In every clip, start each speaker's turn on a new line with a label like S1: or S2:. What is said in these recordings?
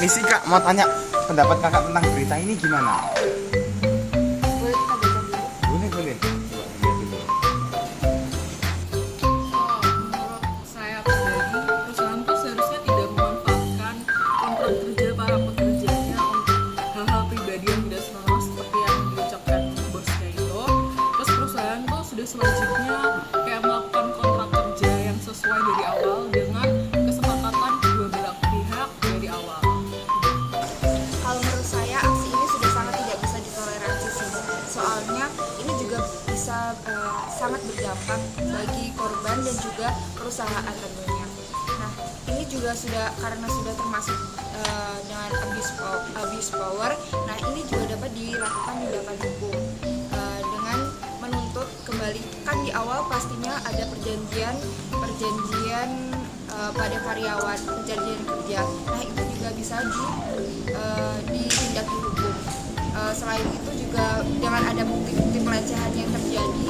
S1: Misi Kak, mau tanya pendapat Kakak tentang berita ini gimana?
S2: Boleh kita baca dulu?
S1: Boleh, boleh. Coba lihat dulu.
S3: Menurut saya pribadi, perusahaan itu seharusnya tidak memanfaatkan kontrak kerja para pekerjanya untuk hal-hal pribadi yang tidak senonoh seperti yang diucapkan bosnya itu. Terus perusahaan tuh sudah sewajarnya kayak melakukan kontrak kerja yang sesuai dari awal dengan kesepakatan kedua belah pihak dari awal.
S2: Kalau menurut saya aksi ini sudah sangat tidak bisa ditoleransi sih. Soalnya ini juga bisa sangat berdampak bagi korban dan juga perusahaan tentunya. Nah, ini juga karena sudah termasuk dengan abuse power. Nah, ini juga dapat dilakukan tindakan hukum dengan menuntut kembali. Kan di awal pastinya ada perjanjian pada karyawan, perjanjian kerja. Nah, itu juga bisa ditindak hukum. Selain itu juga dengan ada bukti-bukti pelecehan yang terjadi,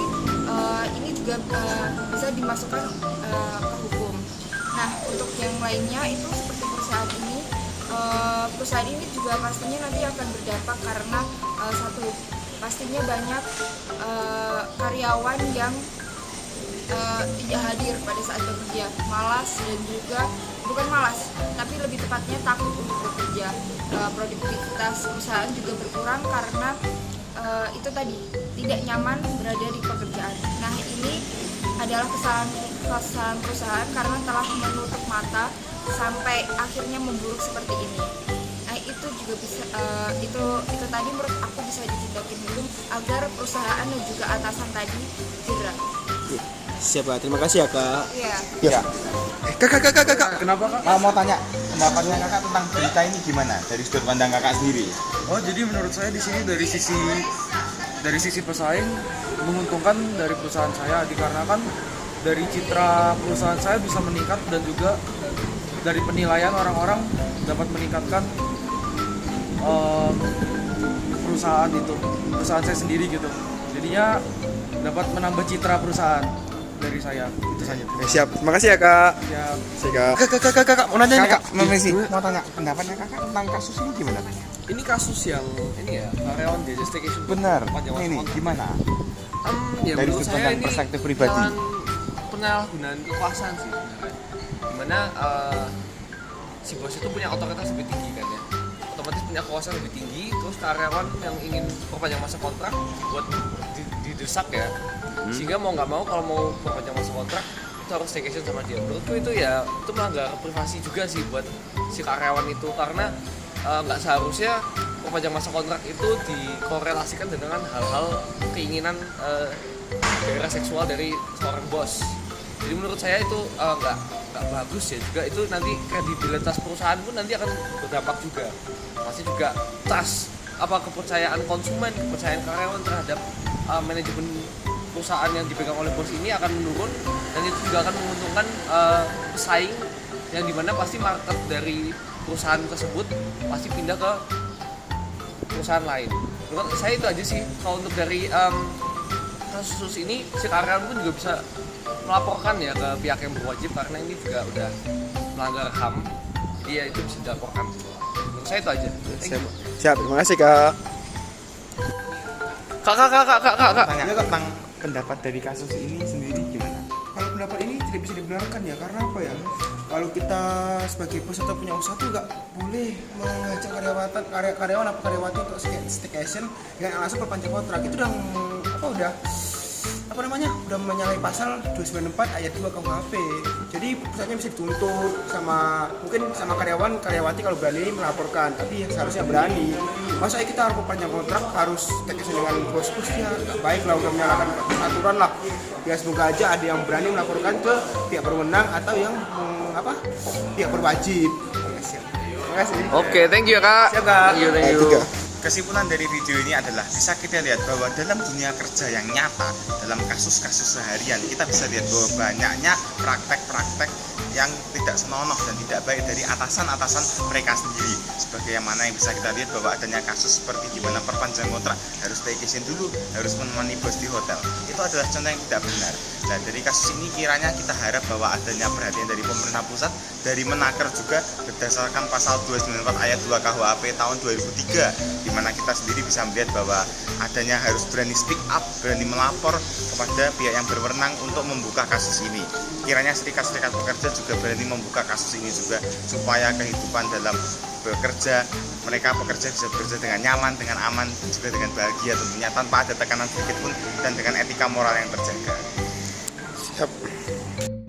S2: ini juga bisa dimasukkan ke hukum. Nah, untuk yang lainnya itu seperti perusahaan ini juga pastinya nanti akan berdampak karena pastinya banyak karyawan yang tidak hadir pada saat bekerja, malas dan juga bukan malas, tapi lebih tepatnya takut untuk bekerja. Produktivitas perusahaan juga berkurang karena itu tadi tidak nyaman berada di pekerjaan. Nah, ini adalah kesalahan perusahaan karena telah menutup mata sampai akhirnya memburuk seperti ini. Nah, itu juga bisa itu tadi menurut aku bisa ditindakin hukum agar perusahaan dan juga atasan tadi jerah.
S4: Siapa? Terima kasih ya Kak.
S2: Iya.
S1: Ya.
S4: Kak.
S1: Kenapa Kak? Mau tanya pendapatnya Kakak tentang berita ini gimana? Dari sudut pandang Kakak sendiri.
S5: Oh, jadi menurut saya di sini dari sisi pesaing menguntungkan dari perusahaan saya dikarenakan dari citra perusahaan saya bisa meningkat dan juga dari penilaian orang-orang dapat meningkatkan perusahaan saya sendiri gitu. Jadinya dapat menambah citra perusahaan dari saya. Itu saja.
S4: Siap. Terima kasih ya Kak.
S5: Siap.
S4: Siap Kak. Mau nanya nih Kak.
S1: Misi, mau tanya pendapatnya Kakak tentang kasus ini gimana?
S6: Ini kasus yang ini ya karyawan jasa staycation.
S1: Benar.
S6: Panjang masa
S1: Ini
S6: kontrak.
S1: gimana?
S6: Ya
S1: Dari
S6: menurut
S1: sudut
S6: saya
S1: pandang
S6: ini
S1: perspektif pribadi.
S6: penyalahgunaan kekuasaan sih sebenarnya. Dimana si bos itu punya otoritas lebih tinggi kan ya. Otomatis punya kekuasaan lebih tinggi, terus karyawan yang ingin perpanjang masa kontrak buat didesak ya. Sehingga mau nggak mau kalau mau perpanjang masa kontrak itu harus staycation sama dia. Menurutku itu ya itu melanggar privasi juga sih buat si karyawan itu karena nggak seharusnya perpanjang masa kontrak itu dikorelasikan dengan hal-hal keinginan gairah seksual dari seorang bos. Jadi menurut saya itu nggak bagus ya juga, itu nanti kredibilitas perusahaan pun nanti akan berdampak juga. Pasti juga trust kepercayaan konsumen, kepercayaan karyawan terhadap manajemen perusahaan yang dipegang oleh bos ini akan menurun, dan itu juga akan menguntungkan pesaing yang dimana pasti market dari perusahaan tersebut pasti pindah ke perusahaan lain. Menurut saya itu aja sih. Kalau untuk dari kasus ini si karyawan pun juga bisa melaporkan ya ke pihak yang berwajib karena ini juga udah melanggar HAM. Dia itu bisa dilaporkan. Menurut saya itu aja.
S4: Siap. Terima kasih Kak. Kak.
S1: Tanya tentang pendapat dari kasus ini sendiri gimana?
S7: Kalau pendapat ini tidak bisa dibenarkan ya, karena apa ya? Kalau kita sebagai bos atau punya usaha tuh nggak boleh mengajak karyawan atau karyawati untuk staycation dengan alasan perpanjang kontrak. Itu udah menyalahi pasal 294 ayat 2 KUHP. Jadi perusahaannya bisa dituntut mungkin sama karyawati kalau berani melaporkan, tapi seharusnya berani. Masa kita harus perpanjang kontrak harus staycation dengan bos-bos, ya nggak baik lah, udah menyalahkan aturan lah. Ya semoga aja ada yang berani melaporkan ke pihak berwenang atau yang pihak berwajib. Terima kasih.
S6: Oke, thank you ya Kak.
S7: Siap, Kak.
S6: Thank you.
S1: Kesimpulan dari video ini adalah bisa kita lihat bahwa dalam dunia kerja yang nyata, dalam kasus-kasus seharian kita bisa lihat bahwa banyaknya praktek-praktek yang tidak senonoh dan tidak baik dari atasan-atasan mereka sendiri. Sebagaimana yang bisa kita lihat bahwa adanya kasus seperti di mana perpanjang kontrak harus staycation dulu, harus menemani bos di hotel. Itu adalah contoh yang tidak benar. Nah, dari kasus ini kiranya kita harap bahwa adanya perhatian dari pemerintah pusat, dari Menaker juga berdasarkan pasal 294 ayat 2 KUHP tahun 2003, di mana kita sendiri bisa melihat bahwa adanya harus berani speak up, berani melapor kepada pihak yang berwenang untuk membuka kasus ini. Kiranya serikat-serikat pekerja juga berani membuka kasus ini juga, supaya kehidupan dalam bekerja, mereka pekerja bisa bekerja dengan nyaman, dengan aman, juga dengan bahagia tentunya, tanpa ada tekanan sedikit pun dan dengan etika moral yang terjaga.
S4: Siap.